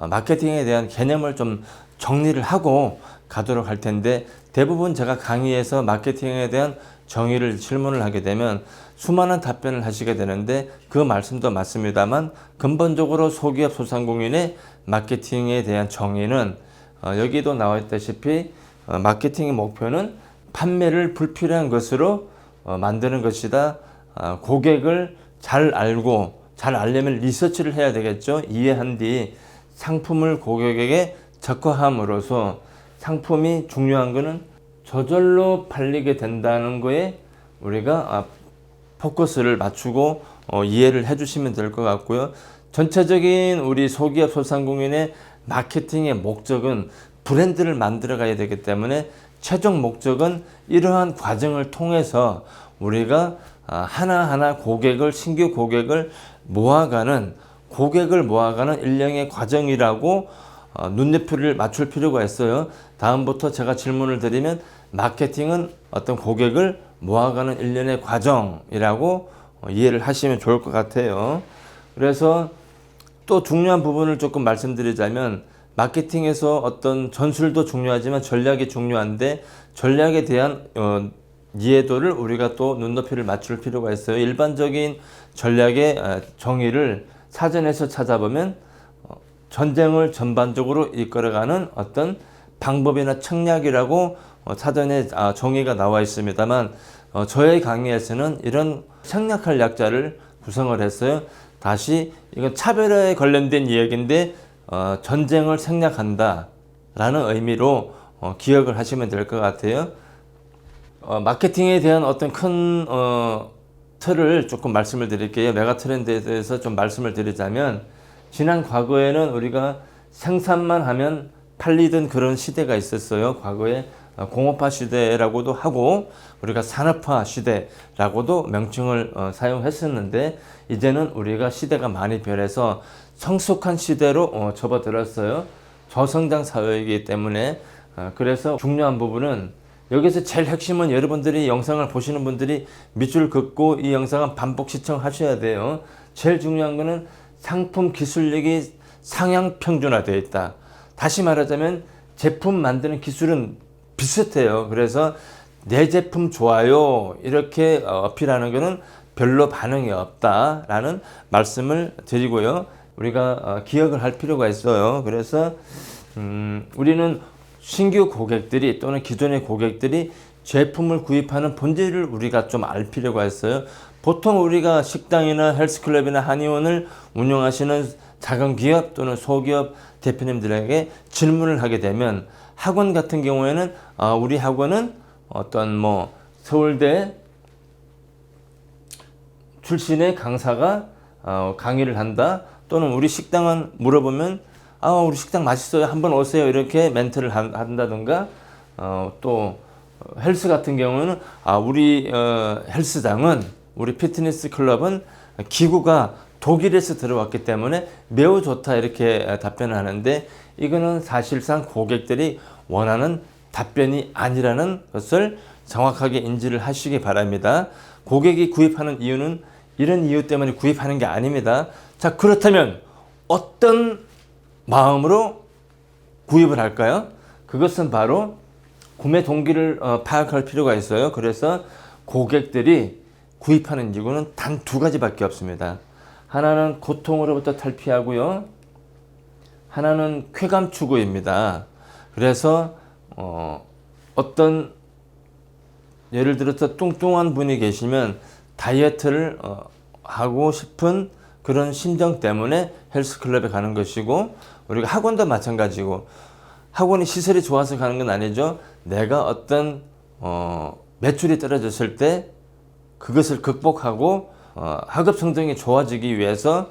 마케팅에 대한 개념을 좀 정리를 하고 가도록 할 텐데, 대부분 제가 강의에서 마케팅에 대한 정의를 질문을 하게 되면 수많은 답변을 하시게 되는데, 그 말씀도 맞습니다만 근본적으로 소기업 소상공인의 마케팅에 대한 정의는 여기도 나와 있다시피 마케팅의 목표는 판매를 불필요한 것으로 만드는 것이다. 고객을 잘 알려면 리서치를 해야 되겠죠. 이해한 뒤 상품을 고객에게 적화함으로써 상품이 중요한 것은 저절로 팔리게 된다는 거에 우리가 포커스를 맞추고 이해를 해주시면 될 것 같고요. 전체적인 우리 소기업 소상공인의 마케팅의 목적은 브랜드를 만들어 가야 되기 때문에 최종 목적은 이러한 과정을 통해서 우리가 하나하나 신규 고객을 모아가는 일련의 과정이라고 눈높이를 맞출 필요가 있어요. 다음부터 제가 질문을 드리면 마케팅은 어떤 고객을 모아가는 일련의 과정이라고 이해를 하시면 좋을 것 같아요. 그래서 또 중요한 부분을 조금 말씀드리자면, 마케팅에서 어떤 전술도 중요하지만 전략이 중요한데, 전략에 대한 이해도를 우리가 또 눈높이를 맞출 필요가 있어요. 일반적인 전략의 정의를 사전에서 찾아보면 전쟁을 전반적으로 이끌어가는 어떤 방법이나 청략이라고 사전에 정의가 나와 있습니다만, 저의 강의에서는 이런 생략할 약자를 구성을 했어요. 다시 이건 차별화에 관련된 이야기인데 전쟁을 생략한다 라는 의미로 기억을 하시면 될 것 같아요. 마케팅에 대한 어떤 큰 틀을 조금 말씀을 드릴게요. 메가 트렌드에 대해서 좀 말씀을 드리자면, 지난 과거에는 우리가 생산만 하면 팔리던 그런 시대가 있었어요. 과거에 공업화 시대라고도 하고 우리가 산업화 시대라고도 명칭을 사용했었는데, 이제는 우리가 시대가 많이 변해서 성숙한 시대로 접어들었어요. 저성장 사회이기 때문에. 그래서 중요한 부분은, 여기서 제일 핵심은 여러분들이 영상을 보시는 분들이 밑줄 긋고 이 영상은 반복 시청하셔야 돼요. 제일 중요한 거는 상품 기술력이 상향 평준화되어 있다. 다시 말하자면 제품 만드는 기술은 비슷해요. 그래서 내 제품 좋아요 이렇게 어필하는 것은 별로 반응이 없다라는 말씀을 드리고요. 우리가 기억을 할 필요가 있어요. 그래서 우리는 신규 고객들이 또는 기존의 고객들이 제품을 구입하는 본질을 우리가 좀 알 필요가 있어요. 보통 우리가 식당이나 헬스클럽이나 한의원을 운영하시는 작은 기업 또는 소기업 대표님들에게 질문을 하게 되면, 학원 같은 경우에는 우리 학원은 어떤 서울대 출신의 강사가 강의를 한다, 또는 우리 식당은 물어보면 우리 식당 맛있어요, 한번 오세요 이렇게 멘트를 한다든가, 또 헬스 같은 경우는 우리 헬스장은, 우리 피트니스 클럽은 기구가 독일에서 들어왔기 때문에 매우 좋다 이렇게 답변을 하는데, 이거는 사실상 고객들이 원하는 답변이 아니라는 것을 정확하게 인지를 하시기 바랍니다. 고객이 구입하는 이유는 이런 이유 때문에 구입하는 게 아닙니다. 자, 그렇다면 어떤 마음으로 구입을 할까요? 그것은 바로 구매 동기를 파악할 필요가 있어요. 그래서 고객들이 구입하는 이유는 단 두 가지밖에 없습니다. 하나는 고통으로부터 탈피하고요, 하나는 쾌감 추구입니다. 그래서 어떤 예를 들어서 뚱뚱한 분이 계시면 다이어트를 하고 싶은 그런 심정 때문에 헬스클럽에 가는 것이고, 우리가 학원도 마찬가지고, 학원이 시설이 좋아서 가는 건 아니죠. 내가 어떤 매출이 떨어졌을 때 그것을 극복하고 학업 성적이 좋아지기 위해서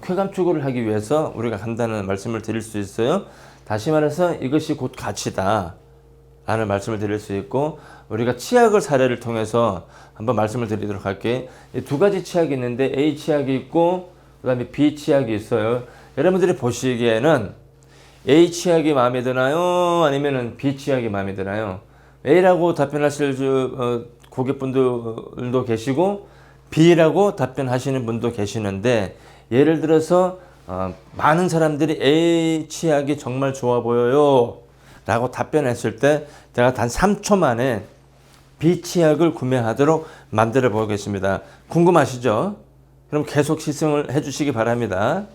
쾌감 추구를 하기 위해서 우리가 간다는 말씀을 드릴 수 있어요. 다시 말해서 이것이 곧 가치다 라는 말씀을 드릴 수 있고, 우리가 치약을 사례를 통해서 한번 말씀을 드리도록 할게요. 두 가지 치약이 있는데 A 치약이 있고 그 다음에 B 치약이 있어요. 여러분들이 보시기에는 A 치약이 마음에 드나요? 아니면 B 치약이 마음에 드나요? A라고 답변하실 고객분들도 계시고 B라고 답변하시는 분도 계시는데, 예를 들어서 많은 사람들이 A 치약이 정말 좋아 보여요 라고 답변했을 때 제가 단 3초 만에 B 치약을 구매하도록 만들어 보겠습니다. 궁금하시죠? 그럼 계속 시승을 해 주시기 바랍니다.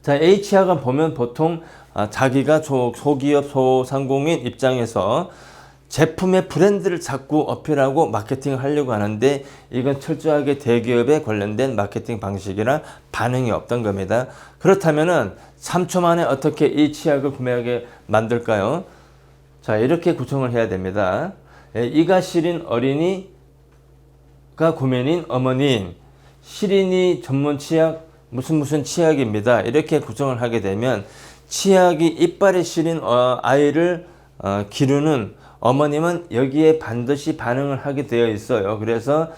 자, A 치약은 보면 보통 자기가 소기업 소상공인 입장에서 제품의 브랜드를 자꾸 어필하고 마케팅을 하려고 하는데 이건 철저하게 대기업에 관련된 마케팅 방식이라 반응이 없던 겁니다. 그렇다면은 3초 만에 어떻게 이 치약을 구매하게 만들까요? 자, 이렇게 구성을 해야 됩니다. 이가 시린 어린이가 고민인 어머님, 시린이 전문 치약 무슨 치약입니다. 이렇게 구성을 하게 되면 치약이 이빨에 시린 아이를 기르는 어머님은 여기에 반드시 반응을 하게 되어 있어요. 그래서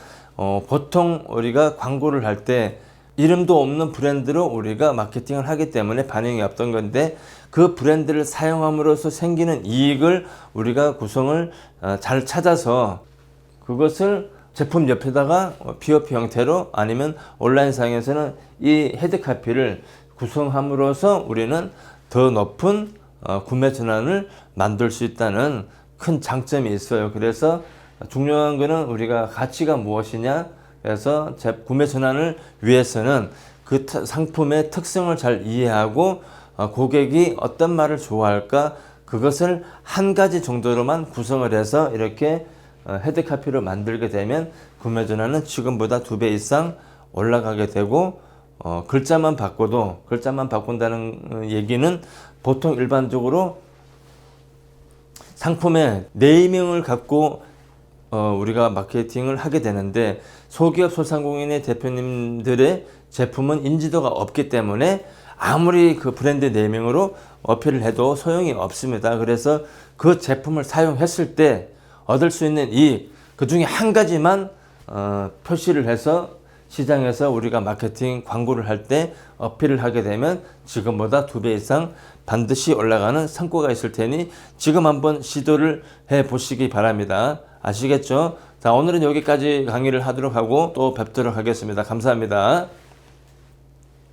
보통 우리가 광고를 할 때 이름도 없는 브랜드로 우리가 마케팅을 하기 때문에 반응이 없던 건데 그 브랜드를 사용함으로써 생기는 이익을 우리가 구성을 잘 찾아서 그것을 제품 옆에다가 POP 형태로 아니면 온라인상에서는 이 헤드카피를 구성함으로써 우리는 더 높은 구매 전환을 만들 수 있다는 큰 장점이 있어요. 그래서 중요한 거는 우리가 가치가 무엇이냐, 그래서 구매 전환을 위해서는 그 상품의 특성을 잘 이해하고 고객이 어떤 말을 좋아할까 그것을 한 가지 정도로만 구성을 해서 이렇게 헤드카피로 만들게 되면 구매 전환은 지금보다 2배 이상 올라가게 되고 글자만 바꾼다는 얘기는 보통 일반적으로 상품의 네이밍을 갖고 우리가 마케팅을 하게 되는데 소기업 소상공인의 대표님들의 제품은 인지도가 없기 때문에 아무리 그 브랜드 네이밍으로 어필을 해도 소용이 없습니다. 그래서 그 제품을 사용했을 때 얻을 수 있는 이익 그 중에 한 가지만 표시를 해서 시장에서 우리가 마케팅 광고를 할 때 어필을 하게 되면 지금보다 2배 이상 반드시 올라가는 성과가 있을 테니 지금 한번 시도를 해 보시기 바랍니다. 아시겠죠? 자, 오늘은 여기까지 강의를 하도록 하고 또 뵙도록 하겠습니다. 감사합니다.